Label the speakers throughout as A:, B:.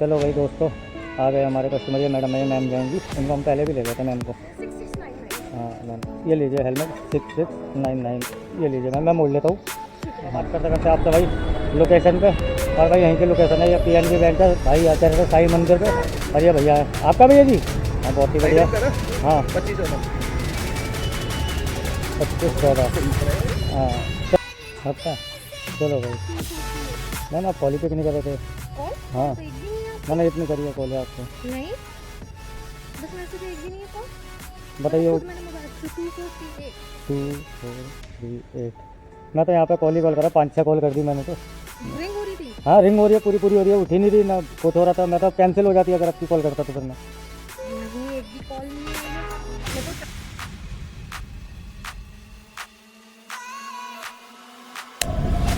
A: चलो भाई दोस्तों, आ गए हमारे कस्टमर। ये मैडम है, मैम जाएंगी, इनको हम पहले भी ले गए थे मैम को। हाँ मैम, ये लीजिए हेलमेट 6699, ये लीजिए मैम, मैं मोड़ लेता हूँ। बात करते करते आपसे भाई लोकेशन पे, और भाई यहीं की लोकेशन है, ये PNB बैंक है भाई, आचार्य है साई मंदिर पे। और ये भैया है आपका भैया जी। हाँ बहुत ही बढ़िया। हाँ 2514। हाँ आपका। चलो भाई मैम, आप कॉल पिक नहीं कर रहे थे। हाँ मैंने इतनी करी है कॉल आपको।
B: नहीं, बस मैसेज एक भी नहीं है कॉल।
A: बताइए।
B: मैंने मोबाइल 2438
A: 2438। मैं तो यहाँ पे कॉल ही कॉल करा, 5-6 कॉल कर दी मैंने तो।
B: रिंग हो रही थी।
A: हाँ रिंग हो रही है, पूरी पूरी हो रही है, उठी नहीं रही ना, कुछ हो रहा था। मैं तो कैंसिल हो जाती अगर आपकी कॉल करता तो फिर मैं।
B: नहीं, एक भी कॉल नहीं आई है। मैं तो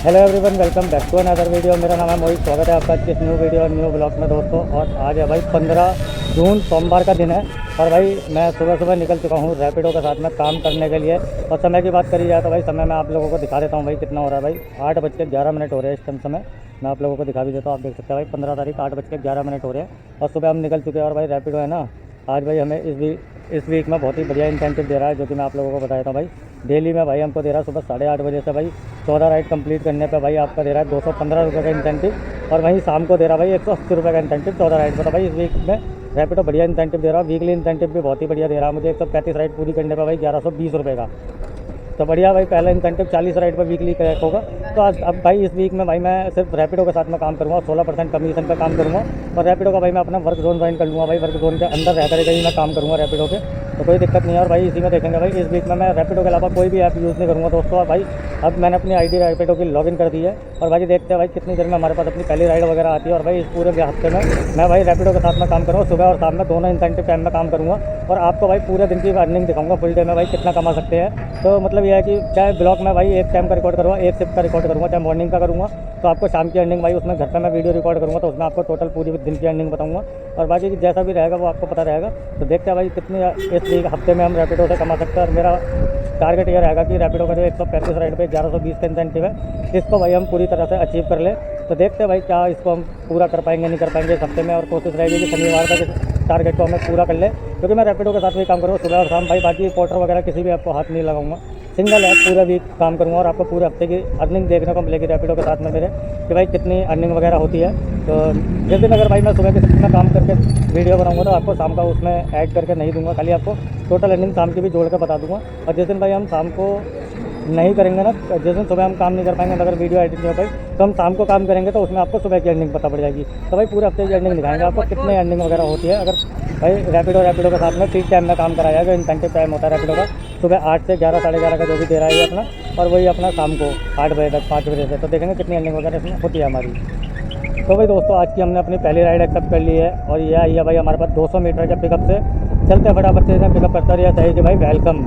A: hello everyone, welcome back to another video. मेरा नाम है मोहित, स्वागत है आपका इस न्यू वीडियो और न्यू ब्लॉग में दोस्तों। और आज है भाई 15 जून, सोमवार का दिन है। और भाई मैं सुबह सुबह निकल चुका हूँ रैपिडो के साथ में काम करने के लिए। और समय की बात करी जाए तो भाई समय मैं आप लोगों को दिखा देता हूँ भाई कितना हो रहा है। भाई 8:11 हो रहे हैं इस टाइम समय। मैं आप लोगों को दिखा भी देता हूँ, आप देख सकते हैं भाई 15 तारीख 8:11 हो रहे हैं। और सुबह हम निकल चुके हैं। और भाई रैपिडो है ना, आज भाई हमें इस वीक में बहुत ही बढ़िया इंसेंटिव दे रहा है, जो कि मैं आप लोगों को बताया था भाई। डेली में भाई हमको दे रहा है सुबह 8:30 बजे से भाई 14 राइड कंप्लीट करने पे भाई आपका दे रहा है 215 रुपये का इंसेंटिव। और वहीं शाम को दे रहा है भाई 180 रुपये का इंसेंटिव 14 राइड पर। तो भाई इस वीक में रैपिडो बढ़िया इंसेंटिव दे रहा है। वीकली इंसेंटिव भी बहुत ही बढ़िया दे रहा है मुझे। 135 राइड पूरी करने पर भाई 1120 रुपये का। तो बढ़िया भाई, पहला इंसेंटिव 40 राइड पर वीकली क्रैक होगा। तो आज अब भाई इस वीक में भाई मैं सिर्फ रैपिडो के साथ में काम करूँगा, 16% कमीशन पर काम करूँगा। और रैपिडो का भाई मैं अपना वर्क जोन ज्वाइन कर लूँगा भाई, वर्क जोन के अंदर रह कर ही मैं काम करूँगा रैपिडो के, तो कोई दिक्कत नहीं है। और भाई इसी में देखेंगे भाई इस वीक में मैं रैपिडो के अलावा कोई भी ऐप यूज़ नहीं करूँगा दोस्तों। और भाई अब मैंने अपनी ID रैपिडो की लॉगिन कर दी है। और भाई देखते हैं भाई कितनी देर में हमारे पास अपनी पहली राइड वगैरह आती है। और भाई इस पूरे हफ्ते में मैं भाई रैपिडो के साथ में काम करूँगा, सुबह और शाम में दोनों इंसेंटिव टाइम में काम करूँगा। और आपको भाई पूरे दिन की अर्निंग दिखाऊंगा, फुल डे में भाई कितना कमा सकते हैं। तो मतलब यह है कि चाहे ब्लॉग में भाई एक टाइम का रिकॉर्ड करूँगा, एक शिफ्ट का रिकॉर्ड करूँगा, चाहे मॉर्निंग का करूँगा तो आपको शाम की अर्निंग भाई उसमें घर पे मैं वीडियो रिकॉर्ड करूँगा तो उसमें आपको टोटल पूरी दिन की अर्निंग बताऊँगा। और बाकी जैसा भी रहेगा वो आपको पता रहेगा। तो देखते हैं भाई कितनी इस वीक हफ्ते में हम रैपिडो से कमा सकते हैं। और मेरा टारगेट ये रहेगा कि रैपिडो का जो 135 राइड पे 1120 का इंसेंटिव है, इसको भाई हम पूरी तरह से अचीव कर ले। तो देखते हैं भाई क्या इसको हम पूरा कर पाएंगे नहीं कर पाएंगे इस हफ्ते में। और कोशिश रहेगी कि शनिवार तक इस टारगेट को हमें पूरा कर ले, क्योंकि मैं रैपिडो के साथ भी काम करूँगा सुबह और शाम भाई। बाकी पोर्टर वगैरह किसी भी आपको हाथ नहीं लगाऊंगा, सिंगल ऐप पूरा वीक काम करूँगा। और आपको पूरे हफ्ते की अर्निंग देखने को मिलेगी रैपिडो के साथ में मेरे, कि भाई कितनी अर्निंग वगैरह होती है। तो जिस दिन अगर भाई मैं सुबह के शिफ्ट में काम करके वीडियो बनाऊंगा तो आपको शाम का उसमें ऐड करके नहीं दूंगा, खाली आपको टोटल अर्निंग शाम की भी जोड़ कर बता दूंगा। और जिस दिन भाई हम शाम को नहीं करेंगे ना, जिस दिन सुबह हम काम नहीं कर पाएंगे, अगर वीडियो एडिट नहीं हो पाई तो हम शाम को काम करेंगे तो उसमें आपको सुबह की अर्निंग पता पड़ जाएगी। तो भाई पूरे हफ्ते की अर्निंग दिखाएंगे आपको कितनी अर्निंग वगैरह होती है। अगर भाई रैपिडो के साथ में पीक टाइम में काम कराया जाएगा, इंसेंटिव टाइम होता है रैपिडो का सुबह 8 से 11 साढ़े 11 का जो भी दे रहा है अपना, और वही अपना शाम को 8 बजे तक 5 बजे से। तो देखेंगे कितनी अर्निंग वगैरह इसमें होती है हमारी। तो भाई दोस्तों आज की हमने अपनी पहली राइड एक्सेप्ट कर ली है। और ये आई है भाई हमारे पास 200 मीटर के पिकअप से। चलते फटाफट से पिकअप करता रहिए सही कि भाई वेलकम।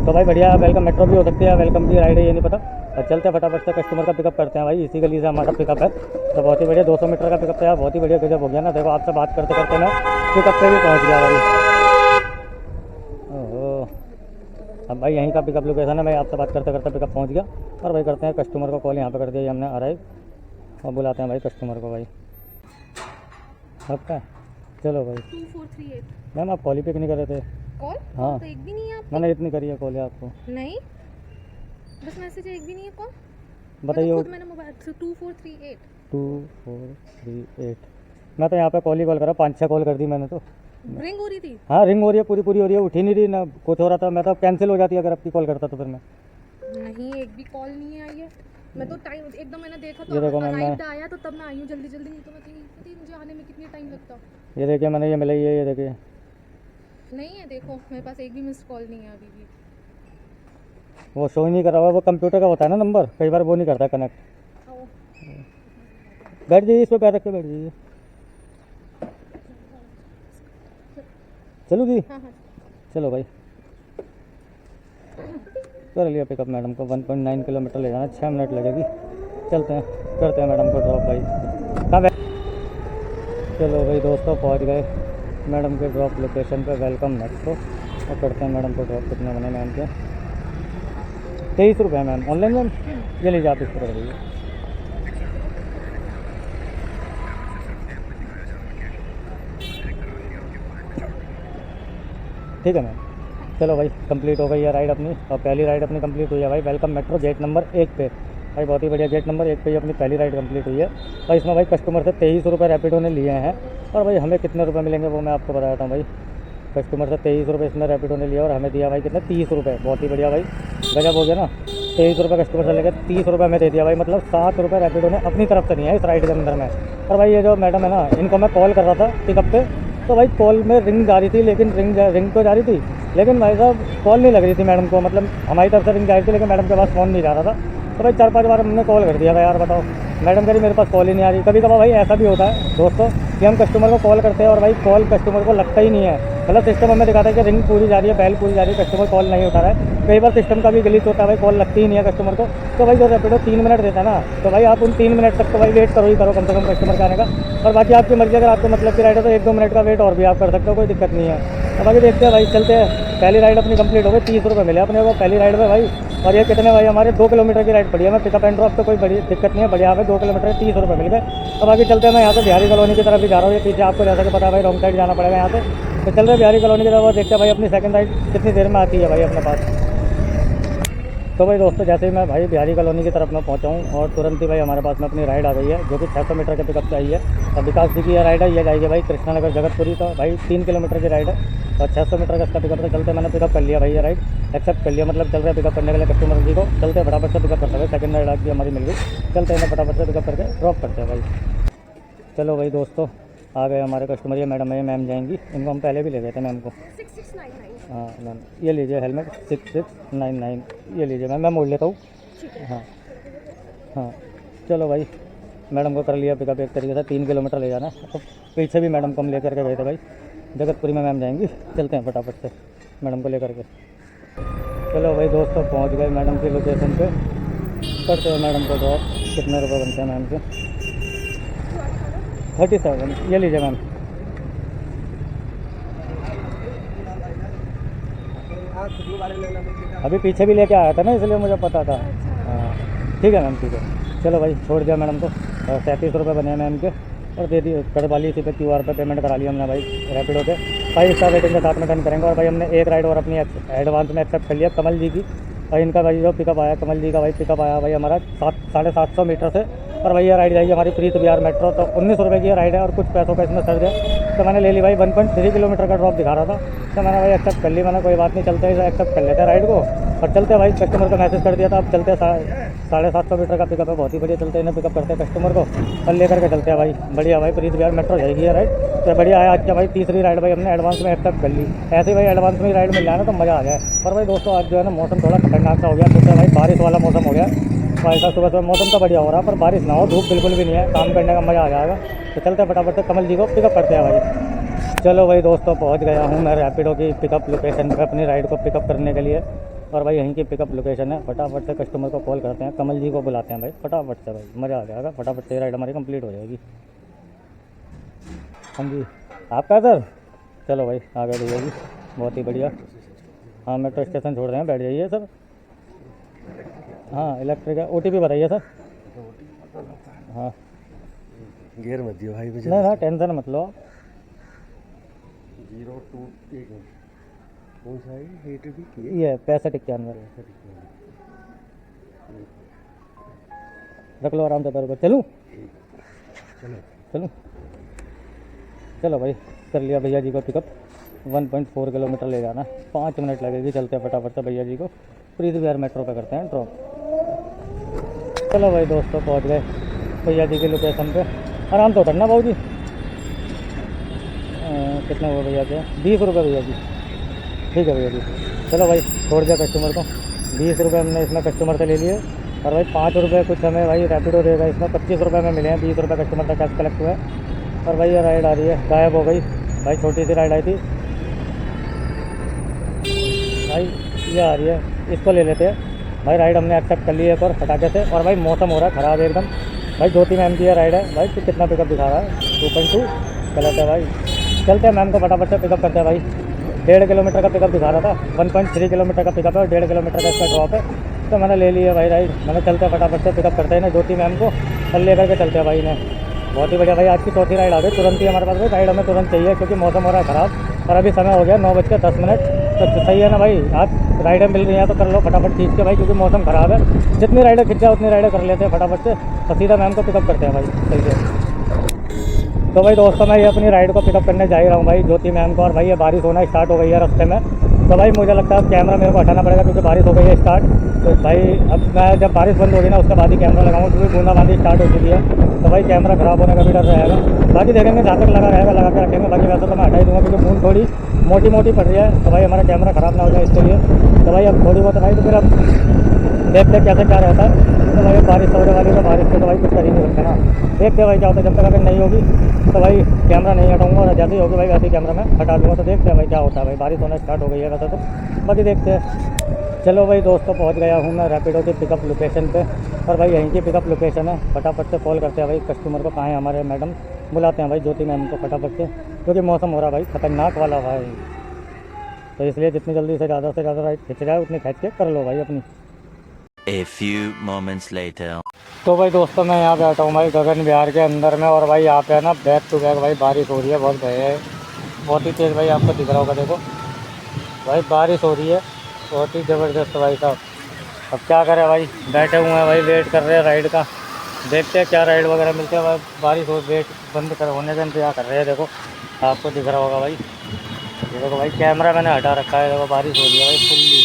A: तो भाई बढ़िया, वेलकम मेट्रो भी हो सकती है, वेलकम की राइड है ये नहीं पता। और चलते फटाफट से कस्टमर का पिकअप करते हैं भाई, इसी गली से हमारा पिकअप है। तो बहुत ही बढ़िया 200 मीटर का पिकअप है यार, बहुत ही बढ़िया गजब हो गया ना। देखो आपसे बात करते करते मैं पिकअप पे भी पहुँच गया भाई। ओहो, अब भाई यहीं का पिकअप लोकेशन है, मैं आपसे बात करते करते पिकअप पहुँच गया। और भाई करते हैं कस्टमर को कॉल, यहाँ पे कर दिया हमने अराइव। और बुलाते हैं भाई कस्टमर को भाई आपका। चलो भाई
B: 2438
A: मैम, आप कॉल ही पिक नहीं कर रहे थे।
B: कॉल।
A: हाँ
B: तो एक भी नहीं है आपकी।
A: मैंने इतनी करी है कॉल है आपको।
B: नहीं, बस मैसेज एक भी नहीं है कॉल।
A: बताइए।
B: मैंने मोबाइल 2438
A: 2438। मैं तो यहाँ पे कॉल ही कॉल करा, 5-6 कॉल कर दी मैंने तो।
B: रिंग हो रही थी।
A: हाँ रिंग हो रही है, पूरी पूरी हो रही है, उठी नहीं रही ना, कुछ हो रहा था। मैं तो कैंसिल हो जाती अगर आपकी कॉल करता तो फिर मैं।
B: नहीं, एक भी कॉल नहीं आई है। मैं तो टाइम एकदम मैंने देखा
A: ये देखो
B: तो
A: मैम,
B: अराइव्ड आया तो तब मैं आई हूँ जल्दी जल्दी, नहीं तो मैं पता ही मुझे आने में कितनी टाइम लगता।
A: ये देखिए मैंने ये मिलाई है, ये देखिए।
B: नहीं है, देखो मेरे पास एक भी मिस्ड कॉल नहीं है अभी भी।
A: वो शो ही नहीं कर रहा हुआ, वो कंप्यूटर का होता है ना नंबर, कई बार वो नहीं करता कनेक्ट।
B: आओ।
A: बैठ जाइए, इस पर पैर रख के बैठ जाइए। चलो जी।
B: हाँ हाँ।
A: चलो भाई कर लिया पिकअप मैडम को। 1.9 किलोमीटर ले जाना, 6 मिनट लगेगी। चलते हैं, करते हैं मैडम को ड्रॉप भाई। कहाँ चलो भाई दोस्तों पहुंच गए मैडम के ड्रॉप लोकेशन पे, वेलकम मेट्रो। और करते हैं मैडम को ड्रॉप। कितने बने मैम के? 23 रुपये मैम, ऑनलाइन मैम। ये लीजिए आप इस पर कर दीजिए। ठीक है मैम। चलो भाई कंप्लीट हो गई है राइड अपनी, और पहली राइड अपनी कंप्लीट हुई है भाई वेलकम मेट्रो गेट नंबर 1 पे। भाई बहुत ही बढ़िया, गेट नंबर 1 पे ही अपनी पहली राइड कंप्लीट हुई है। और इसमें भाई कस्टमर से 23 रुपये रैपिडो ने लिए हैं, और भाई हमें कितने रुपये मिलेंगे वो मैं आपको बताता हूँ भाई। कस्टमर से 23 रुपये इसमें रैपिडो ने लिया और हमें दिया भाई कितने 30 रुपये। बहुत ही बढ़िया भाई, गजब हो गया ना। 23 रुपये कस्टमर से लेकर 30 रुपये हमें दे दिया भाई, मतलब 7 रुपये रैपिडो ने अपनी तरफ से नहीं है इस राइड के अंदर में। और भाई ये जो मैडम है ना, इनको मैं कॉल कर रहा था पिकअप पे, तो भाई कॉल में रिंग जा रही थी, लेकिन रिंग तो जा रही थी, लेकिन भाई साहब कॉल नहीं लग रही थी मैडम को। मतलब हमारी तरफ से रिंग जा रही थी, लेकिन मैडम के पास फ़ोन नहीं जा रहा था। तो भाई 4-5 बार हमने कॉल कर दिया था, यार बताओ मैडम कह रही मेरे पास कॉल ही नहीं आ रही। कभी कभार भाई ऐसा भी होता है दोस्तों कि हम कस्टमर को कॉल करते हैं और भाई कॉल कस्टमर को लगता ही नहीं है, मतलब सिस्टम हमें दिखाता है कि रिंग पूरी जा रही है, बेल पूरी जा रही है, कस्टमर कॉल नहीं उठा रहा है। कई बार सिस्टम का भी ग्लिच होता है भाई, कॉल लगती ही नहीं है कस्टमर को। तो भाई जो रैपिडो 3 मिनट देता है ना, तो भाई आप उन 3 मिनट तक तो भाई वेट करो ही करो कम से कम कस्टमर के आने का। और बाकी आपकी मर्जी, अगर आपको मतलब की राइड है तो 1-2 मिनट का वेट और भी आप कर सकते हो, कोई दिक्कत नहीं है। तो बाकी देखते हैं भाई, चलते हैं। पहली राइड अपनी कंप्लीट हो गई, 30 रुपये मिले अपने को पहली राइड में भाई। और ये कितने भाई हमारे 2 किलोमीटर की राइड पड़ी है, मैं पिकअप एंड ड्रॉप तो कोई बड़ी दिक्कत नहीं है, बढ़िया है। 2 किलोमीटर 30 रुपये मिल गए। अब आगे चलते हैं। मैं यहाँ से बिहारी कॉलोनी की तरफ भी जा रहा हूँ, ये पीछे आपको जैसा कि पता है भाई रॉन्ग साइड जाना पड़ेगा यहाँ से। तो चल रहे बिहारी कॉलोनी की तरफ और देखते हैं भाई अपनी सेकंड राइड कितनी देर में आती है भाई अपने पास। तो भाई दोस्तों जैसे ही मैं भाई बिहारी कॉलोनी की तरफ में पहुँचा हूँ और तुरंत ही भाई हमारे पास में अपनी राइड आ गई है, जो कि 600 मीटर के पिकअप से आई है। और विकास जी की यह राइड है, ये जाएगी भाई कृष्णानगर जगतपुरी। तो भाई 3 किलोमीटर की राइड है और 600 मीटर का इसका पिकअप से चलते मैंने पिकअप कर लिया भाई, ये राइड एक्सेप्ट कर लिया, मतलब चल रहे पिकअप करने के लिए कस्टमर जी को। चलते फटाफट से पिकअप करते हैं, सेकंड राइड आज भी हमारी मिल गई। चलते हैं फटाफट से पिकअप करके ड्रॉप करते हैं भाई। चलो भाई दोस्तों आ गए हमारे कस्टमर, ये मैडम है, मैम जाएंगी। इनको हम पहले भी ले गए थे मैम को।
B: 6699।
A: हाँ मैम ये लीजिए हेलमेट 6699, ये लीजिए मैम, मैं मोड़ लेता हूँ। हाँ हाँ चलो भाई मैडम को कर लिया पिकअप एक तरीके से। 3 किलोमीटर ले जाना है, तो पीछे भी मैडम को हम लेकर के गए थे भाई, जगतपुरी में मैम जाएंगी। चलते हैं फटाफट से मैडम को लेकर के। चलो भाई दोस्तों पहुंच गए मैडम की लोकेशन पे, करते हैं मैडम को ड्रॉप। कितने रुपये बनते हैं मैम के? 37, ये लीजिए मैम। अभी पीछे भी लेके आया था ना, इसलिए मुझे पता था। हाँ ठीक है मैम, ठीक है। चलो भाई छोड़ दिया मैडम को, 37 रुपये बने मैम के, और दे दी कर वाली इसी पे QR पे पेमेंट करा लिया हमने भाई रैपिडो पे। 5 स्टार रेटिंग के साथ में डन करेंगे। और भाई हमने एक राइड और अपनी एडवांस में एक्सेप्ट कर लिया कमल जी की, और इनका भाई जो पिकअप आया कमल जी का भाई पिकअप आया भाई हमारा 750 मीटर से। और भाई ये राइड जाएगी हमारी प्रीत बिहार मेट्रो। तो 19 रुपये की राइड है और कुछ पैसों का इसमें सर्ज है। तो मैंने ले ली भाई, 1.3 किलोमीटर का ड्रॉप दिखा रहा था, तो मैंने भाई एक्सेप्ट कर ली। मैंने कोई बात नहीं, चलते हैं एक्सेप्ट कर लेते हैं राइड को और चलते हैं भाई। कस्टमर को मैसेज कर दिया था, अब चलते हैं। 750 मीटर का पिकअप है, बहुत ही बढ़िया। चलते हैं, इन्हें पिकअप करते हैं कस्टमर को और लेकर के चलते हैं भाई। बढ़िया भाई प्रीत बिहार मेट्रो जाएगी ये राइड, तो बढ़िया है। आज का भाई तीसरी राइड भाई हमने एडवांस में एक्सेप्ट कर ली। ऐसे ही भाई एडवांस में राइड मिल जाए ना तो मज़ा आ जाए। पर भाई दोस्तों आज जो है ना मौसम थोड़ा खतरनाक सा हो गया, क्योंकि भाई बारिश वाला मौसम हो गया भाई साहब। सुबह मौसम तो बढ़िया हो रहा है, पर बारिश ना हो, धूप बिल्कुल भी नहीं है, काम करने का मज़ा आ जाएगा। तो चलते हैं फटाफट से कमल जी को पिकअप करते हैं भाई। चलो भाई दोस्तों पहुंच गया हूं मैं रैपिडो की पिकअप लोकेशन पे अपनी राइड को पिकअप करने के लिए। और भाई यहीं की पिकअप लोकेशन है, फटाफट से कस्टमर को कॉल करते हैं, कमल जी को बुलाते हैं भाई फटाफट से। भाई मज़ा आ जाएगा, फटाफट से राइड हमारी कंप्लीट हो जाएगी। हाँ जी आपका सर, चलो भाई आ गए भैया जी, बहुत ही बढ़िया। हाँ मेट्रो स्टेशन छोड़ रहे हैं, बैठ जाइए सर। हाँ इलेक्ट्रिक है, OTP बताइए सर। हाँ
C: गियर मत दियो भाई,
A: नहीं ना टेंशन मत लो।
C: 02 कौन सा है? 8
A: ये 6591 रख लो आराम से पैर पर। चलूँ चलूँ चलो भाई कर लिया भैया जी को पिकअप। 1.4 किलोमीटर ले जाना, 5 मिनट लगेगी। चलते हैं फटाफट से भैया जी को प्रीत बिहार मेट्रो पे करते हैं ड्रॉप। चलो भाई दोस्तों पहुंच गए भैया जी की लोकेशन पे। आराम से उतरना भाऊ जी। कितने हुए भैया के? 20 रुपये भैया जी। ठीक है भैया जी। चलो भाई छोड़ दिया कस्टमर को। 20 रुपये हमने इसमें कस्टमर से ले लिए, और भाई 5 रुपये कुछ हमें भाई रैपिडो देगा। इसमें 25 रुपये में मिले हैं, 20 रुपये कस्टमर का कैश कलेक्ट हुआ है। और भाई ये राइड आ रही है, गायब हो गई भाई, छोटी सी राइड आई थी भाई, ये आ रही है, इसको ले लेते हैं भाई। राइड हमने एक्सेप्ट कर ली है एक और फटाके से। और भाई मौसम हो रहा है ख़राब एकदम भाई। ज्योति मैम की ये राइड है भाई, तो कितना पिकअप दिखा रहा है? 2.2 गलत है भाई। चलते हैं मैम को फटाफट से पिकअप करते हैं भाई। 1.5 किलोमीटर का पिकअप दिखा रहा था, 1.3 किलोमीटर का पिकअप है और 1.5 किलोमीटर का इसका ड्रॉप है। तो मैंने ले लिया भाई राइड। मैंने चलते हैं फटाफट से पिकअप करते हैं ना ज्योति मैम को और ले करके चलते हैं भाई इन्हें। बहुत ही बढ़िया भाई, आज की चौथी राइड आ गई तुरंत ही हमारे पास भाई। राइड हमें तुरंत चाहिए क्योंकि मौसम हो रहा है ख़राब और अभी समय हो गया 9:10। तो सही है ना भाई, आज राइडें मिल रही हैं तो कर लो फटाफट खींच के भाई, क्योंकि मौसम ख़राब है। जितनी राइडें खींच जाए उतनी राइडें कर लेते हैं फटाफट से, तो सीधा मैम को पिकअप करते हैं भाई। सही है। तो भाई दोस्तों, मैं ये अपनी राइड को पिकअप करने जा ही रहा हूँ भाई, ज्योति मैम को। और भाई ये बारिश होना स्टार्ट हो गई है रास्ते में, तो भाई मुझे लगता है कैमरा मेरे को हटाना पड़ेगा, क्योंकि बारिश हो गई है स्टार्ट। तो भाई अब मैं जब बारिश बंद होगी ना उसके बाद ही कैमरा लगाऊंगा, क्योंकि बूंदाबांदी स्टार्ट हो चुकी है, तो भाई कैमरा ख़राब होने का भी डर रहेगा। बाकी देखेंगे जहाँ तक लगा रहेगा लगा के रखेंगे, बाकी वैसे तो मैं हटा ही दूँगा, क्योंकि बूंद थोड़ी मोटी मोटी पड़ रही है, तो भाई हमारा कैमरा ख़राब ना हो जाए इसके लिए। तो भाई अब थोड़ी बहुत भाई, तो फिर अब देखते कैसे क्या रहता है। तो भाई बारिश होने वाली है, बारिश को तो भाई कुछ कर ही नहीं सकते ना। देखते भाई क्या होता है, जब तक अगर नहीं होगी तो भाई कैमरा नहीं हटाऊंगा, और जैसे ही होगी भाई वैसे ही कैमरा मैं हटा दूँगा। तो देखते हैं भाई क्या होता है। भाई बारिश होना स्टार्ट हो गई है वैसे तो, बाकी देखते हैं। चलो भाई दोस्तों, पहुंच गया हूँ मैं रैपिडो की पिकअप लोकेशन पे, और भाई यहीं की पिकअप लोकेशन है। फटाफट से कॉल करते हैं भाई कस्टमर को, कहाँ है हमारे मैडम, बुलाते हैं भाई ज्योति मैम को फटाफट से, क्योंकि मौसम हो रहा भाई खतरनाक वाला भाई। तो इसलिए जितनी जल्दी से ज़्यादा राइड खींच जाए उतनी खींच के कर लो भाई अपनी।
D: A few moments later.
A: तो भाई दोस्तों, मैं यहाँ बैठा हूँ भाई गगन विहार के अंदर में, और भाई यहाँ पे है ना बैक टू बैक भाई बारिश हो रही है, बहुत भय बहुत ही तेज़ भाई, आपको दिख रहा होगा देखो भाई, बारिश हो रही है बहुत ही ज़बरदस्त भाई साहब। अब क्या करें भाई, बैठे हुए हैं भाई, वेट कर रहे हैं राइड का, देखते हैं क्या राइड वगैरह मिलते हैं भाई। बारिश हो वेट बंद कर होने का इंतजार कर रहे हैं, देखो आपको दिख रहा होगा भाई, ये देखो भाई कैमरा मैंने हटा रखा है, देखो बारिश हो रही है भाई फुल्ली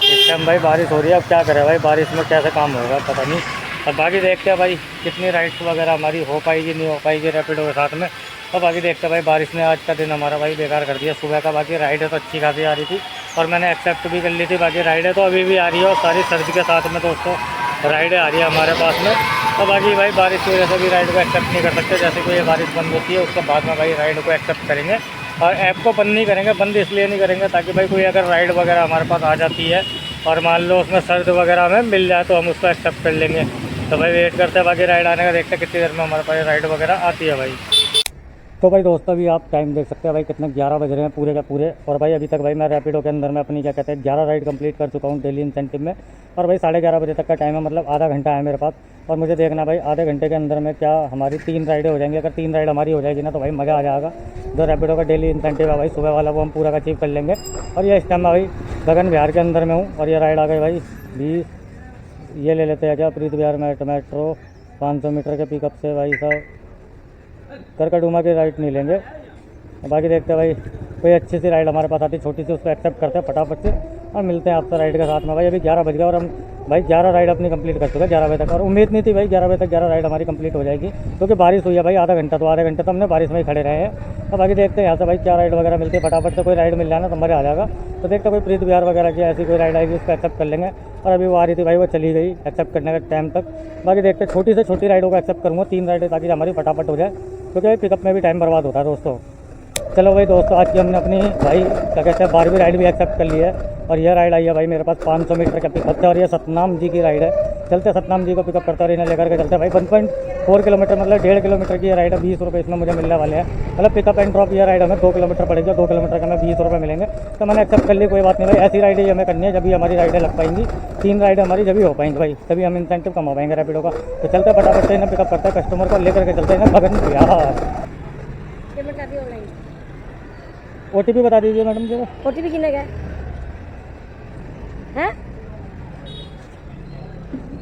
A: इस टाइम भाई, बारिश हो रही है। अब क्या करें भाई, बारिश में कैसे काम होगा पता नहीं। अब बाकी देखते हैं भाई कितनी राइड्स वगैरह हमारी हो पाएगी नहीं हो पाएगी रैपिडो के साथ में। और बाकी देखते हैं भाई, बारिश ने आज का दिन हमारा भाई बेकार कर दिया सुबह का। बाकी राइडें तो अच्छी खासी आ रही थी, और मैंने एक्सेप्ट भी कर ली थी। बाकी राइडें तो अभी भी आ रही है, और सारी सर्दी के साथ में दोस्तों राइडें आ रही है हमारे पास में। तो बाकी भाई बारिश की वजह से भी राइड को एक्सेप्ट नहीं कर सकते, जैसे कोई बारिश बंद होती है उसके बाद में भाई राइड को एक्सेप्ट करेंगे। और ऐप को बंद नहीं करेंगे, बंद इसलिए नहीं करेंगे ताकि भाई कोई अगर राइड वगैरह हमारे पास आ जाती है और मान लो उसमें सर्द वगैरह हमें मिल जाए तो हम उसको एक्सेप्ट कर लेंगे। तो भाई वेट करते हैं बाकी राइड आने का, देखते हैं कितनी देर में हमारे पास राइड वगैरह आती है भाई। तो भाई दोस्तों, अभी आप टाइम देख सकते हैं भाई कितने 11 बज रहे हैं पूरे का पूरे। और भाई अभी तक भाई मैं रैपिडो के अंदर में अपनी क्या कहते हैं 11 राइड कंप्लीट कर चुका हूँ डेली इंसेंटिव में। और भाई 11:30 बजे तक का टाइम है, मतलब आधा घंटा है मेरे पास। और मुझे देखना भाई आधे घंटे के अंदर में क्या हमारी 3 राइडें हो जाएंगी। अगर 3 राइड हमारी हो जाएगी ना तो भाई मज़ा आ जाएगा। जो रैपिडो का डेली इंसेंटिव है भाई सुबह वाला, वो हम पूरा का अचीव कर लेंगे। और ये इस टाइम मैं भाई गगन विहार के अंदर में हूँ, और ये राइड आ गई भाई 20 ये ले लेते हैं क्या, प्रीत विहार मेट्रो 500 मीटर के पिकअप से भाई साहब। करकटुमा की राइड नहीं लेंगे। बाकी देखते हैं भाई कोई अच्छी सी राइड हमारे पास आती है छोटी सी, उसको एक्सेप्ट करते हैं फटाफट से, और मिलते हैं आपसे राइड के साथ में। भाई अभी 11 बज गया और हम भाई 11 राइड अपनी कंप्लीट कर चुके हैं 11 बजे तक। और उम्मीद नहीं थी भाई 11 बजे तक 11 राइड हमारी कंप्लीट हो जाएगी, क्योंकि बारिश हुई है भाई आधा घंटा, तो आधे घंटे तो हमने बारिश में ही खड़े रहे हैं। और बाकी देखते हैं यहाँ से भाई क्या राइड वगैरह मिलती है, फटाफट से कोई राइड मिल जाए ना तो मज़ा आ जाएगा। तो देखते हैं कोई प्रीत विहार वगैरह की ऐसी कोई राइड आएगी उसको एक्सेप्ट कर लेंगे। और अभी वो आ रही थी भाई, वो चली गई एक्सेप्ट करने के टाइम तक। बाकी देखते हैं छोटी से छोटी राइडों को एक्सेप्ट करूँगा, 3 राइडें, ताकि हमारी फटाफट हो जाए, क्योंकि भाई पिकअप में भी टाइम बर्बाद होता है दोस्तों। चलो भाई दोस्तों, आज की हमने अपनी भाई क्या कहते हैं 12वीं राइड भी एक्सेप्ट कर ली है। और यह राइड आई है भाई मेरे पास 500 मीटर का पिकअप है, और ये सतनाम जी की राइड है। चलते सतनाम जी को पिकअप करते और इन्हें लेकर के चलते हैं भाई। 1.4 किलोमीटर मतलब 1.5 किलोमीटर की ये राइड है। 20 रुपये इसमें मुझे मिलने वाले हैं, मतलब पिकअप एंड ड्रॉप ये राइड हमें 2 किलोमीटर पड़ेगी, 2 किलोमीटर का हमें 20 रुपये मिलेंगे। तो मैंने एक्सेप्ट कर ली, कोई बात नहीं भाई, ऐसी राइडें हमें करनी है जब भी हमारी राइडें लग पाएंगी। 3 राइडें हमारी जब भी हो पाएंगी भाई, तभी हम इंसेंटिव कमा पाएंगे रैपिडो का। तो चलते फटाफट से इन्हें पिकअप करते हैं, कस्टमर को लेकर के चलते हैं ना गगन विहार।
B: पेमेंट कर दी ऑनलाइन।
A: OTP बता दीजिए मैडम जी।
B: OTP कितने का है?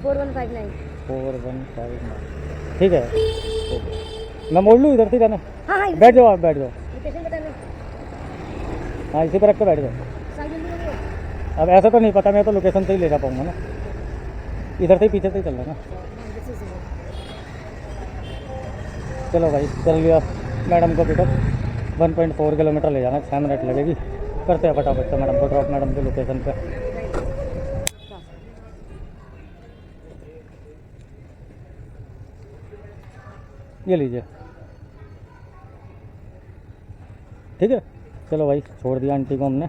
B: 4159।
A: 4159 ठीक है। मैं मोड़ लूँ इधर से जाना,
B: हाँ हाँ,
A: बैठ जाओ, आप बैठ जाओ।
B: लोकेशन बताना।
A: हाँ इसी पर रख के बैठ जाओ।
B: साइड में नहीं है।
A: अब ऐसा तो नहीं पता, मैं तो लोकेशन से ही ले जा पाऊँगा ना, इधर से ही पीछे से ही चल रहा ना। चलो भाई कर लिया मैडम को पिकअप। 1.4 किलोमीटर ले जाना, 6 मिनट लगेगी। करते हैं फटाफट से मैडम को ड्रॉप, मैडम की लोकेशन पे। ये लीजिए, ठीक है। चलो भाई छोड़ दिया आंटी को हमने,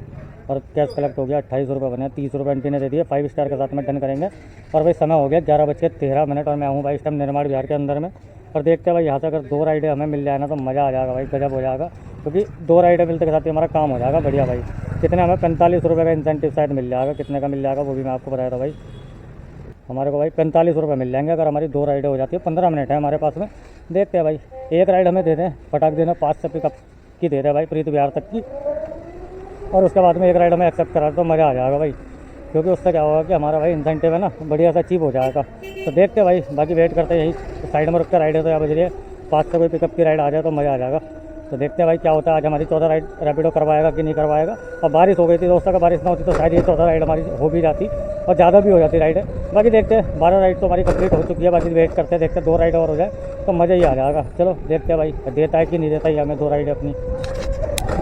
A: और कैश कलेक्ट हो गया। 28 रुपये बने, 30 रुपये आंटी ने दे दिए। 5 स्टार के साथ में डन करेंगे। और भाई समय हो गया 11:13, और मैं हूँ भाई इस टाइम निर्माण विहार के अंदर में। और देखते हैं भाई यहाँ से अगर 2 राइडें हमें मिल जाए ना तो मज़ा आ जाएगा भाई, गजब हो जाएगा। क्योंकि 2 राइडें मिलते के साथ ही हमारा काम हो जाएगा बढ़िया भाई। कितने हमें 45 रुपये का इंसेंटिव शायद मिल जाएगा, कितने का मिल जाएगा वो भी मैं आपको बताया था भाई। हमारे को भाई 45 रुपये मिल जाएंगे अगर हमारी 2 राइडें हो जाती है। 15 मिनट है हमारे पास में। देखते हैं भाई, एक राइड हमें दे दें फटाक देना, 5 से पिकअप की दे दें भाई प्रीत विहार तक की। और उसके बाद में एक राइड हमें एक्सेप्ट करा तो मज़ा आ जाएगा भाई, क्योंकि उससे क्या होगा कि हमारा भाई इंसेंटिव है ना बढ़िया सा अचीव हो जाएगा। तो देखते हैं भाई, बाकी वेट करते हैं, यही साइड में रुक कर राइड है तो यहाँ बज रही है 5 से कोई पिकअप की राइड आ जाए तो मज़ा आ जाएगा। तो देखते हैं भाई क्या होता है, आज हमारी 14 राइड रैपिडो करवाएगा कि नहीं करवाएगा। और बारिश हो गई थी दोस्तों, का बारिश ना होती तो शायद ये 14 राइड हमारी हो भी जाती और ज़्यादा भी हो जाती राइड है। बाकी देखते हैं, 12 राइड तो हमारी कंप्लीट हो चुकी है, बाकी वेट करते हैं, देखते हैं 2 राइड और हो जाए तो मज़ा ही आ जाएगा। चलो देखते हैं भाई देता है कि नहीं देता ही हमें 2 राइड अपनी।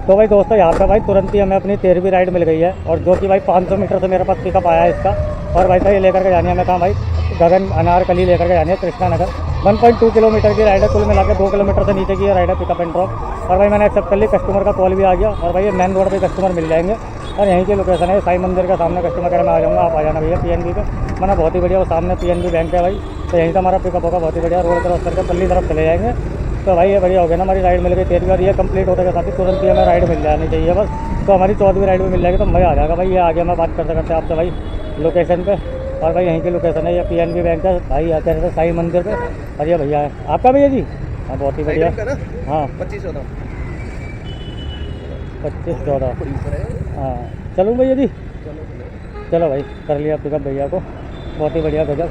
A: तो भाई दोस्तों यहाँ पे भाई तुरंत ही हमें अपनी 13वीं राइड मिल गई है, और जो कि भाई 500 मीटर से मेरे पास पिकअप आया है इसका। और भाई साहब ये लेकर के जानी है, हमें कहाँ भाई गगन अनारकली लेकर के जानी है, कृष्णा नगर। 1.2 किलोमीटर की राइड है, कुल मिला के 2 किलोमीटर से नीचे की ये राइड है, पिकअप एंड ड्रॉप। और भाई मैंने एक्सेप्ट कर ली, कस्टमर का कॉल भी आ गया, और भाई ये मेन रोड पे कस्टमर मिल जाएंगे। और यहीं की लोकेशन है, साई मंदिर के सामने कस्टमर केयर में आ जाऊँगा, आप आ जाना भैया PNB पे। मैंने बहुत ही बढ़िया, वो सामने PNB बैंक है भाई, तो यहीं से हमारा पिकअप होगा, बहुत ही बढ़िया। रोड क्रॉस करके पल्ली तरफ चले जाएंगे। तो भाई ये बढ़िया हो गया ना, हमारी राइड मिल गई 13वीं, और ये कंप्लीट होने के साथ ही तुरंत ही हमें राइड मिल जानी चाहिए बस। तो हमारी 14वीं राइड भी मिल जाएगी तो मज़ा आ जाएगा भाई। ये आगे मैं बात करते करते आपसे भाई लोकेशन पे, और भाई यहीं की लोकेशन है, ये PNB बैंक है भाई, आते रहते साई मंदिर पे। और ये भैया है आपका भैया जी, हाँ बहुत ही बढ़िया। हाँ 25-14 हाँ चलूँ भैया जी, चलो भाई कर लिया पिकअप भैया को, बहुत ही बढ़िया गजब।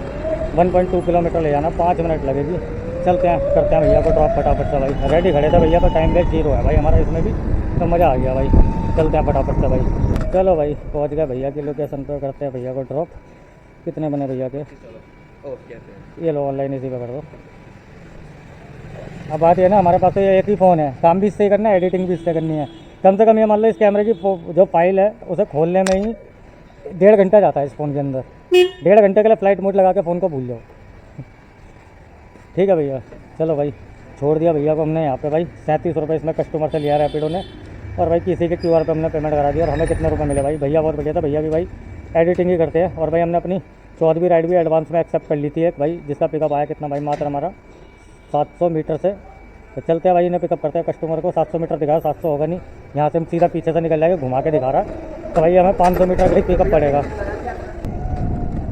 A: 1.2 किलोमीटर ले जाना, 5 मिनट लगेगी। चलते हैं, करते हैं भैया को ड्रॉप फटाफट से भाई। रेडी खड़े थे भैया, पर टाइम वेस्ट 0 है भाई हमारा इसमें भी, तो मज़ा आ गया भाई। चलते हैं फटाफट से भाई। चलो भाई पहुंच गए भैया की लोकेशन पर, करते हैं भैया को ड्रॉप। कितने बने भैया के? ये लो ऑनलाइन इसी पे कर दो। अब बात ये ना, हमारे पास तो ये एक ही फ़ोन है, काम भी इससे ही करना है, एडिटिंग भी इससे करनी है। कम से कम ये मान लो इस कैमरे की जो फाइल है उसे खोलने में ही 1.5 घंटा जाता है इस फ़ोन के अंदर। 1.5 घंटे के लिए फ्लाइट मोड लगा के फ़ोन को भूल जाओ। ठीक है भैया, चलो भाई छोड़ दिया भैया को हमने यहाँ पे भाई। 37 रुपये इसमें कस्टमर से लिया रैपिडो ने, और भाई किसी के QR पे हमने पेमेंट करा दिया। और हमें कितने रुपए मिले भाई, भैया बहुत बढ़िया था, भैया भी भाई एडिटिंग ही करते हैं। और भाई हमने अपनी 14वीं राइड भी एडवांस में एक्सेप्ट कर ली थी एक भाई, जिसका पिकअप आया कितना भाई, मात्र हमारा 700 मीटर से। तो चलते हैं भाई, इन्हें पिकअप करते हैं कस्टमर को। 700 मीटर दिखा, 700 होगा नहीं, यहाँ से हम सीधा पीछे से निकल जाएंगे, घुमा के दिखा रहा है। तो भाई हमें 500 मीटर का पिकअप पड़ेगा।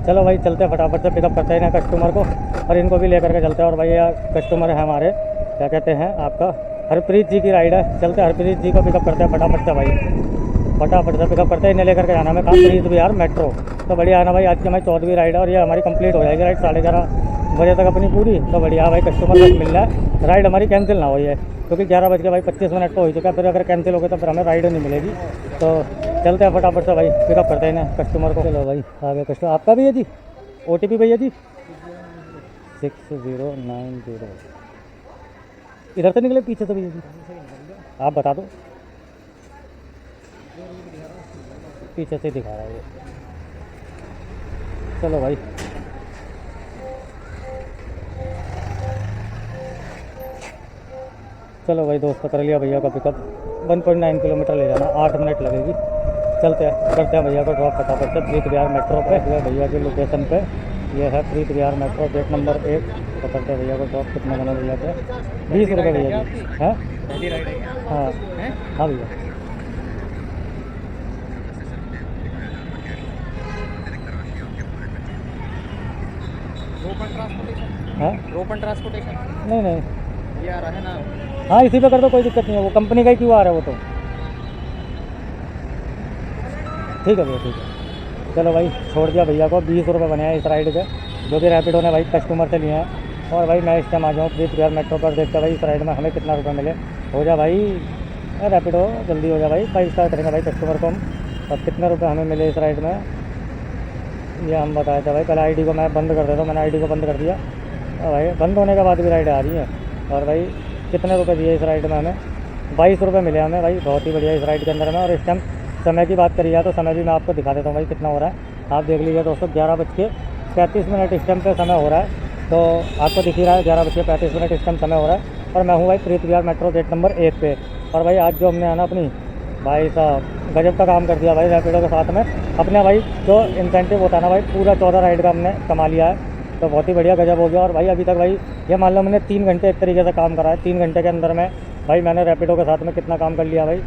A: चलो भाई चलते हैं फटाफट से, पिकअप करते हैं इन्हें कस्टमर को, और इनको भी लेकर के चलते हैं। और भाई कस्टमर है हमारे, क्या कहते हैं आपका, हरप्रीत जी की राइड है। चलते हैं हरप्रीत जी को पिकअप करते हैं फटाफट से भाई, फटाफट से पिकअप करते हैं। इन्हें लेकर के जाना हमें कहाँ, प्रीत विहार मेट्रो। तो बढ़िया आना भाई, आज की हमारी 14वीं राइड है, और ये हमारी कंप्लीट हो जाएगी राइड 11:30 बजे तक अपनी पूरी। तो बढ़िया भाई, कस्टमर को मिल रहा है, राइड हमारी कैंसिल ना हो ये, क्योंकि 11:25 तो हो चुका है। फिर अगर कैंसिल हो गया तो फिर हमें राइड नहीं मिलेगी। तो चलते हैं फटाफट से भाई, पिकअप करते हैं इन्हें कस्टमर को। चलो भाई आगे कस्टमर, आपका भी है जी OTP भैया जी 6090। इधर से निकले पीछे से भैया जी, आप बता दो। पीछे से दिखा रहा है ये। चलो भाई चलो भाई दोस्त, कर लिया भैया का पिकअप। 1.9 किलोमीटर ले जाना, 8 मिनट लगेगी। चलते हैं, करते हैं भैया को ड्रॉप फटाफट से प्रीत विहार मेट्रो पे। भैया की लोकेशन पे ये है प्रीत विहार मेट्रो, गेट नंबर 1। तो करते हैं भैया को ड्रॉप। कितने बने भैया के? 20 रुपये भैया जी। है हाँ हाँ भैया।
C: रोपन ट्रांसपोर्टेशन
A: नहीं नहीं,
C: ये आ रहा है ना।
A: हाँ इसी पे कर दो, कोई दिक्कत नहीं है, वो कंपनी का ही क्यों आ रहा है वो तो। ठीक है भैया, ठीक है। चलो भाई छोड़ दिया भैया को। 20 रुपये बने हैं इस राइड के, जो कि रैपिडो ने भाई कस्टमर से लिए हैं। और भाई मैं इस टाइम आ जाऊँ प्रीत विहार मेट्रो पर, देखते भाई इस राइड में हमें कितना रुपये मिले। हो जा भाई रैपिडो, जल्दी हो जा भाई, 5 स्टार करेंगे भाई कस्टमर को हम। और कितने रुपये हमें मिले इस राइड में ये हम बताए थे भाई। पहले ID को मैं बंद कर देता हूँ, मैंने ID को बंद कर दिया। और भाई बंद होने के बाद भी राइड आ रही है। और भाई कितने रुपए दिए इस राइड में हमें? 22 रुपये मिले हमें भाई, बहुत ही बढ़िया इस राइड के अंदर में। और इस टाइम समय की बात करी जाए तो समय भी मैं आपको दिखा देता हूँ भाई कितना हो रहा है। आप देख लीजिए दोस्तों, 11:35 इस टाइम पे समय हो रहा है। तो आपको दिख ही रहा है 11:35 इस टाइम समय हो रहा है। और मैं हूँ भाई प्रीत विहार मेट्रो गेट नंबर 1 पे। और भाई आज जो हमने आना अपनी भाई साहब गजब का काम कर दिया भाई रैपिडो के साथ में। अपने भाई जो इंसेंटिव होता है ना भाई, पूरा 14 राइड का हमने कमा लिया है। तो बहुत ही बढ़िया गजब हो गया। और भाई अभी तक भाई ये मान लो मैंने 3 घंटे एक तरीके से काम करा है। 3 घंटे के अंदर में भाई मैंने रैपिडो के साथ में कितना काम कर लिया भाई,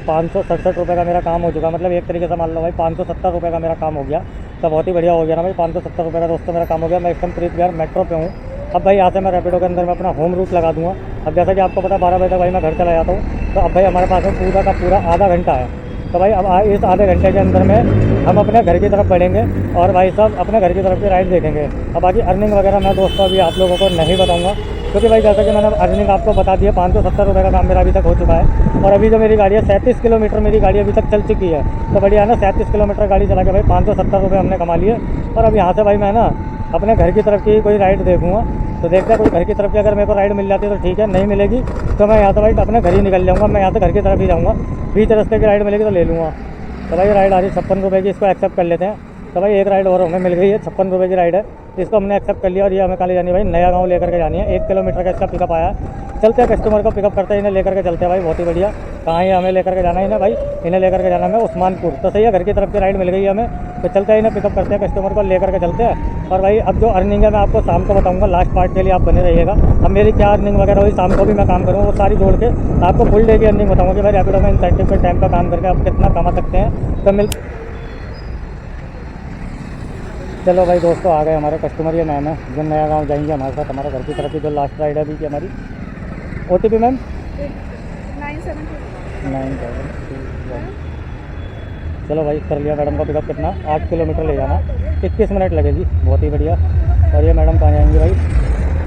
A: 567 रुपये का मेरा काम हो चुका। मतलब एक तरीके से मान लो भाई 570 रुपये का मेरा काम हो गया। तो बहुत ही बढ़िया हो गया ना भाई, 570 रुपये का दोस्तों मेरा काम हो गया। मैं इस टाइम प्रीत विहार मेट्रो पे हूँ। अब भाई यहाँ से मैं रैपिडो के अंदर में अपना होम रूट लगा दूँगा। अब जैसा कि आपको पता 12 बजे तक भाई मैं घर चला जाता हूँ। तो अब भाई हमारे पास में पूरा का पूरा आधा घंटा है। तो भाई अब इस आधे घंटे के अंदर में हम अपने घर की तरफ बढ़ेंगे और भाई साहब अपने घर की तरफ की राइड देखेंगे। अब बाकी अर्निंग वगैरह मैं दोस्तों अभी आप लोगों को नहीं बताऊंगा, क्योंकि भाई जैसा कि मैंने अर्निंग आपको बता दिया, 570 रुपये का काम मेरा अभी तक हो चुका है। और अभी जो मेरी गाड़ी है 37 किलोमीटर मेरी गाड़ी अभी तक चल चुकी है। तो बढ़िया है ना, 37 किलोमीटर गाड़ी चला के भाई 570 रुपये हमने कमा लिए। और अब यहाँ से भाई मैं ना अपने घर की तरफ की कोई राइड देखूँगा। तो देखते हैं कोई घर की तरफ की अगर मेरे को राइड मिल जाती है तो ठीक है, नहीं मिलेगी तो मैं यहाँ से भाई अपने घर ही निकल जाऊँगा। मैं यहाँ से घर की तरफ ही जाऊँगा, बीच रास्ते की राइड मिलेगी तो ले लूँगा। तो भाई राइड आ रही 56 रुपये की, इसको एक्सेप्ट कर लेते हैं। तो भाई एक राइड और हमें मिल गई है, 56 रुपये की राइड है, इसको हमने एक्सेप्ट कर लिया। और ये हमें कहाँ ले जानी है भाई, नया गाँव लेकर के जानी है। 1 किलोमीटर का इसका पिकअप आया है। चलते हैं कस्टमर को पिकअप करते हैं, इन्हें लेकर के चलते हैं भाई। बहुत ही बढ़िया। कहाँ है हमें लेकर के जाना है इन्हें भाई, इन्हें लेकर के जाना है हमें उस्मानपुर। तो सही है, घर की तरफ की राइड मिल गई है हमें, तो चलते हैं इन्हें पिकअप करते हैं, कस्टमर को लेकर के चलते हैं। और भाई अब जो अर्निंग है मैं आपको शाम को बताऊंगा, लास्ट पार्ट के लिए आप बने रहिएगा। अब मेरी क्या अर्निंग वगैरह हुई शाम को भी मैं काम करूँगा, वो सारी जोड़ के आपको फुल डे की अर्निंग बताऊँगा कि भाई रैपिडो में इंसेंटिव के टाइम का काम करके आप कितना कमा सकते हैं। तो चलो भाई दोस्तों, आ गए हमारे कस्टमर, ये मैम है जो नया गाँव जाएंगे हमारे साथ, हमारे घर की तरफ की जो लास्ट राइड है अभी की हमारी। OTP ma'am 972। चलो भाई कर लिया मैडम का पिकअप। कितना 8 किलोमीटर ले जाना, 21 मिनट लगेगी। बहुत ही बढ़िया। और ये मैडम कहाँ जाएंगी भाई,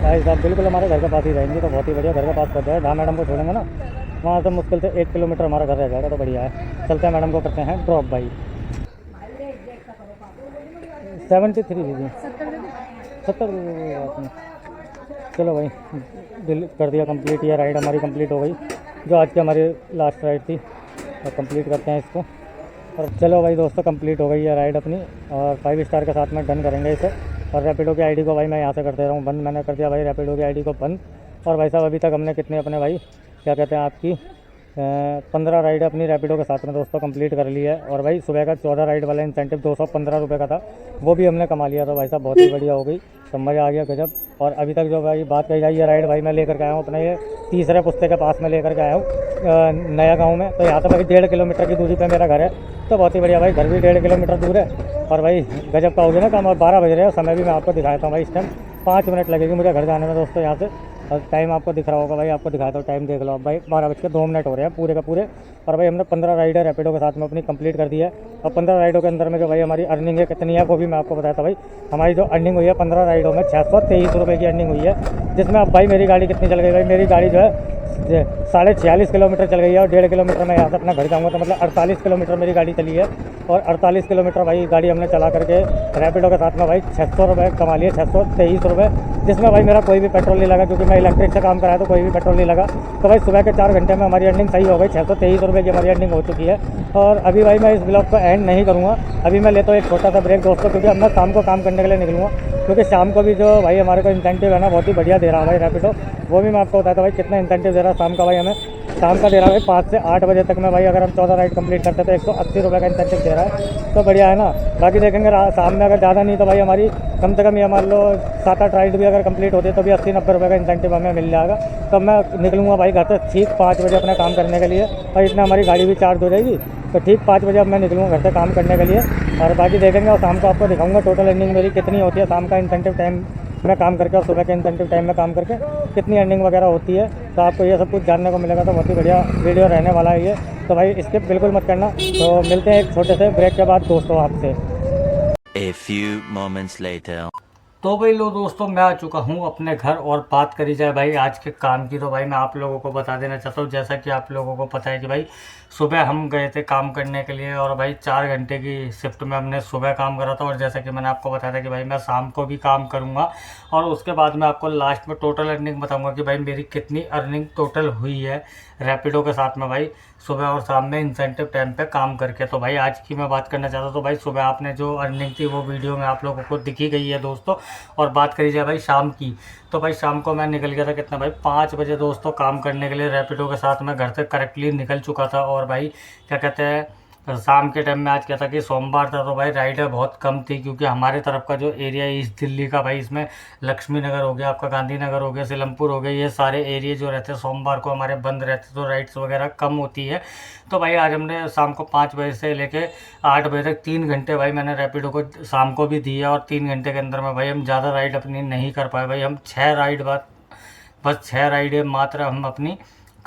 A: भाई साहब बिल्कुल हमारे घर के पास ही जाएंगी, तो बहुत ही बढ़िया। घर के पास पहुँच जाए, जहाँ मैडम को छोड़ेंगे ना वहाँ से मुश्किल से 1 किलोमीटर हमारा घर रह जाएगा, तो बढ़िया है। चलते हैं मैडम को करते हैं ड्रॉप भाई। 73 दीजिए, 70 बात नहीं। चलो भाई दिल कर दिया कंप्लीट, ये राइड हमारी कंप्लीट हो गई, जो आज की हमारी लास्ट राइड थी। और कंप्लीट करते हैं इसको। और चलो भाई दोस्तों, कंप्लीट हो गई है राइड अपनी, और 5 स्टार के साथ में डन करेंगे इसे। और रैपिडो की आईडी को भाई मैं यहाँ से कर दे रहा हूँ बंद। मैंने कर दिया भाई रैपिडो की आईडी को बंद। और भाई साहब अभी तक हमने कितने अपने भाई क्या कहते हैं आपकी 15 राइड अपनी रैपिडो के साथ में दोस्तों कंप्लीट कर ली है। और भाई सुबह का 14 राइड वाला इंसेंटिव 215 रुपये का था, वो भी हमने कमा लिया। तो भाई साहब बहुत ही बढ़िया हो गई, तो मज़ा आ गया गजब। और अभी तक जो भाई बात कही जाए, ये राइड भाई मैं लेकर के आया हूँ अपने ये तीसरे पुस्ते के पास में लेकर के आया हूँ नया गाँव में। तो यहाँ से भाई 1.5 किलोमीटर की दूरी पर मेरा घर है, तो बहुत ही बढ़िया भाई। घर भी 1.5 किलोमीटर दूर है और भाई गजब का हो गया ना काम। और 12 बज रहे हैं, समय भी मैं आपको दिखाता हूँ भाई। इस टाइम 5 मिनट लगेगी मुझे घर जाने में दोस्तों यहाँ से। और टाइम आपको दिख रहा होगा भाई, आपको दिखाता हूँ टाइम, देख लो अब भाई 12:02 हो रहे हैं पूरे का पूरे। और भाई हमने 15 राइडर रैपिडो के साथ में अपनी कंप्लीट कर दी है। और 15 राइडों के अंदर में जो भाई हमारी अर्निंग है कितनी है वो भी मैं आपको बताया था भाई। हमारी जो अर्निंग हुई है 15 राइडों में 623 रुपये की अर्निंग हुई है, जिसमें अब भाई मेरी गाड़ी कितनी चल गई भाई, मेरी गाड़ी जो है 46.5 किलोमीटर चल गई है। और 1.5 किलोमीटर मैं यहाँ से अपना घर जाऊँगा, तो मतलब 48 किलोमीटर मेरी गाड़ी चली है। और 48 किलोमीटर भाई गाड़ी हमने चला करके रैपिडो के साथ में भाई 600 रुपये कमा लिए, 623 रुपये, जिसमें भाई मेरा कोई भी पेट्रोल नहीं लगा, क्योंकि मैं इलेक्ट्रिक से काम कराया तो कोई भी पेट्रोल नहीं लगा। तो भाई सुबह के 4 घंटे में हमारी अर्निंग सही हो गई, 623 रुपये की हमारी अर्निंग हो चुकी है। और अभी भाई मैं इस ब्लॉग को एंड नहीं करूँगा, अभी मैं लेता हूँ एक छोटा सा ब्रेक दोस्तों, क्योंकि अब मैं शाम को काम करने के लिए निकलूँगा। क्योंकि शाम को भी जो भाई हमारे को इंसेंटिव है ना बहुत ही बढ़िया दे रहा है भाई रैपिडो, वो भी मैं आपको बताता हूँ भाई कितना इंसेंटिव दे रहा है शाम का। भाई हमें शाम का दे रहा है भाई 5 से 8 बजे तक में भाई, अगर हम 14 राइड कंप्लीट करते तो 180 रुपये का इंसेंटिव दे रहा है, तो बढ़िया है ना। बाकी देखेंगे शाम में अगर ज़्यादा नहीं तो भाई हमारी कम से कम ये मान लो 7-8 राइड भी अगर कंप्लीट होती है तो भी 80-90 रुपये का इंसेंटिव हमें मिल जाएगा। तब मैं निकलूँगा भाई घर से ठीक 5 बजे अपना काम करने के लिए, और इतना हमारी गाड़ी भी चार्ज हो जाएगी। तो ठीक 5 बजे अब मैं निकलूँगा घर से काम करने के लिए। और बाकी देखेंगे और शाम को आपको दिखाऊंगा टोटल अर्निंग मेरी कितनी होती है शाम का इंसेंटिव टाइम में काम करके, और सुबह के इंसेंटिव टाइम में काम करके कितनी अर्निंग वगैरह होती है। तो आपको ये सब कुछ जानने को मिलेगा, तो बहुत ही बढ़िया वीडियो रहने वाला है ये। तो भाई स्किप बिल्कुल मत करना। तो मिलते हैं एक छोटे से ब्रेक के बाद दोस्तों आपसे।
D: A few moments later.
A: तो भाई लो दोस्तों, मैं आ चुका हूँ अपने घर। और बात करी जाए भाई आज के काम की, तो भाई मैं आप लोगों को बता देना चाहता हूँ, जैसा कि आप लोगों को पता है कि भाई सुबह हम गए थे काम करने के लिए, और भाई 4 घंटे की शिफ्ट में हमने सुबह काम करा था। और जैसा कि मैंने आपको बताया था कि भाई मैं शाम को भी काम करूँगा, और उसके बाद मैं आपको लास्ट में टोटल अर्निंग बताऊँगा कि भाई मेरी कितनी अर्निंग टोटल हुई है रैपिडो के साथ में भाई सुबह और शाम में इंसेंटिव टाइम पे काम करके। तो भाई आज की मैं बात करना चाहता हूँ, तो भाई सुबह आपने जो अर्निंग थी वो वीडियो में आप लोगों को दिखी गई है दोस्तों। और बात करी जाए भाई शाम की, तो भाई शाम को मैं निकल गया था कितना भाई 5 बजे दोस्तों काम करने के लिए रैपिडो के साथ। मैं घर से करेक्टली निकल चुका था। और भाई क्या कहते हैं शाम के टाइम में आज क्या था कि सोमवार था, तो भाई राइडर बहुत कम थी, क्योंकि हमारे तरफ का जो एरिया है ईस्ट दिल्ली का भाई, इसमें लक्ष्मी नगर हो गया, आपका गांधीनगर हो गया, सीलमपुर हो गया, ये सारे एरिया जो रहते हैं सोमवार को हमारे बंद रहते, तो राइड्स वगैरह कम होती है। तो भाई आज हमने शाम को 5 बजे से लेके 8 बजे तक 3 घंटे भाई मैंने रैपिडो को शाम को भी दिए। और 3 घंटे के अंदर में भाई हम ज़्यादा राइड अपनी नहीं कर पाए भाई। हम 6 राइड बस 6 राइडें मात्र हम अपनी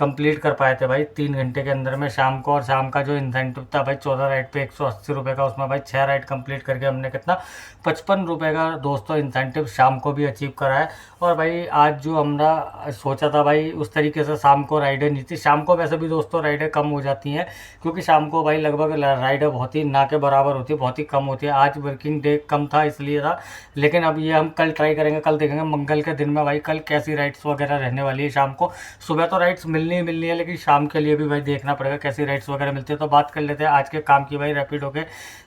A: कंप्लीट कर पाए थे भाई 3 घंटे के अंदर में शाम को। और शाम का जो इंसेंटिव था भाई 14 राइड पे 180 रुपये का, उसमें भाई 6 राइड कंप्लीट करके हमने कितना 55 रुपये का दोस्तों इंसेंटिव शाम को भी अचीव करा है। और भाई आज जो हमरा सोचा था भाई उस तरीके से शाम को राइडें नहीं थी। शाम को वैसे भी दोस्तों राइडें कम हो जाती हैं, क्योंकि शाम को भाई लगभग राइडें बहुत ही ना के बराबर होती है, बहुत ही कम होती है। आज वर्किंग डे कम था इसलिए था, लेकिन अब ये हम कल ट्राई करेंगे, कल देखेंगे मंगल के दिन में भाई कल कैसी राइड्स वगैरह रहने वाली है शाम को। सुबह तो राइड्स मिलनी ही मिलनी है, लेकिन शाम के लिए भी भाई देखना पड़ेगा कैसी राइड्स वगैरह मिलती है। तो बात कर लेते हैं आज के काम की भाई। रैपिडो के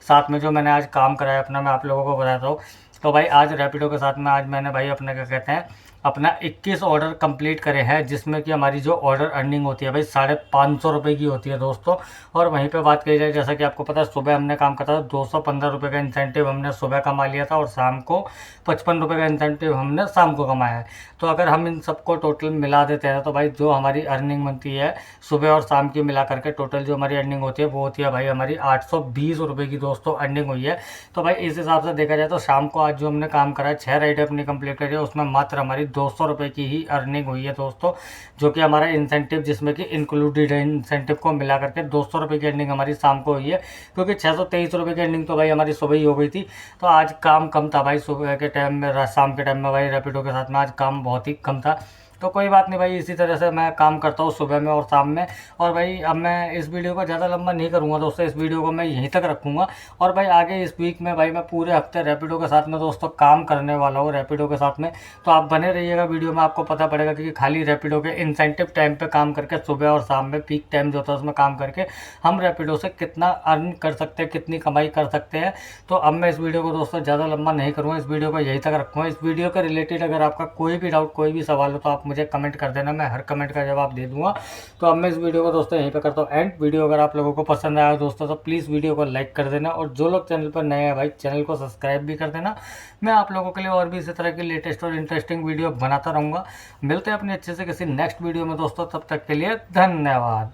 A: साथ में जो मैंने आज काम कराया अपना, मैं आप लोगों को बताता हूँ। तो भाई आज रैपिडो के साथ में आज मैंने भाई अपना क्या कहते हैं अपना 21 ऑर्डर कंप्लीट करे हैं, जिसमें कि हमारी जो ऑर्डर अर्निंग होती है भाई 550 रुपये की होती है दोस्तों। और वहीं पे बात की जाए, जैसा कि आपको पता है सुबह हमने काम करा था, 215 रुपये का इंसेंटिव हमने सुबह कमा लिया था, और शाम को 55 रुपये का इंसेंटिव हमने शाम को कमाया है। तो अगर हम इन सबको टोटल मिला देते हैं तो भाई जो हमारी अर्निंग बनती है सुबह और शाम की मिला करके टोटल जो हमारी अर्निंग होती है वो होती है भाई हमारी 820 रुपये की दोस्तों अर्निंग हुई है। तो भाई इस हिसाब से देखा जाए तो शाम को आज जो हमने काम करा है 6 राइड अपनी कंप्लीट करी है, उसमें मात्र हमारी 200 रुपये की ही अर्निंग हुई है दोस्तों, जो कि हमारा इंसेंटिव जिसमें कि इंक्लूडेड है, इंसेंटिव को मिला करके 200 रुपये की अर्निंग हमारी शाम को हुई है, क्योंकि 623 रुपये की अर्निंग तो भाई हमारी सुबह ही हो गई थी। तो आज काम कम था भाई सुबह के टाइम में, शाम के टाइम में भाई रैपिडो के साथ में आज काम बहुत ही कम था। तो कोई बात नहीं भाई, इसी तरह से मैं काम करता हूँ सुबह में और शाम में। और भाई अब मैं इस वीडियो को ज़्यादा लंबा नहीं करूँगा दोस्तों, इस वीडियो को मैं यहीं तक रखूँगा। और भाई आगे इस वीक में भाई मैं पूरे हफ्ते रैपिडो के साथ में दोस्तों काम करने वाला हूँ रैपिडो के साथ में। तो आप बने रहिएगा वीडियो में, आपको पता पड़ेगा कि खाली रैपिडो के इंसेंटिव टाइम पर काम करके सुबह और शाम में पीक टाइम जो होता है उसमें काम करके हम रैपिडो से कितना अर्न कर सकते हैं, कितनी कमाई कर सकते हैं। तो अब मैं इस वीडियो को दोस्तों ज़्यादा लंबा नहीं करूँगा, इस वीडियो को यहीं तक रखूँगा। इस वीडियो के रिलेटेड अगर आपका कोई भी डाउट, कोई भी सवाल हो तो आप मुझे कमेंट कर देना, मैं हर कमेंट का जवाब दे दूंगा। तो अब मैं इस वीडियो को दोस्तों यहीं पे करता हूँ एंड। वीडियो अगर आप लोगों को पसंद आया दोस्तों तो प्लीज़ वीडियो को लाइक कर देना, और जो लोग चैनल पर नए हैं भाई चैनल को सब्सक्राइब भी कर देना। मैं आप लोगों के लिए और भी इसी तरह की लेटेस्ट और इंटरेस्टिंग वीडियो बनाता रहूँगा। मिलते हैं अपने अच्छे से किसी नेक्स्ट वीडियो में दोस्तों, तब तक के लिए धन्यवाद।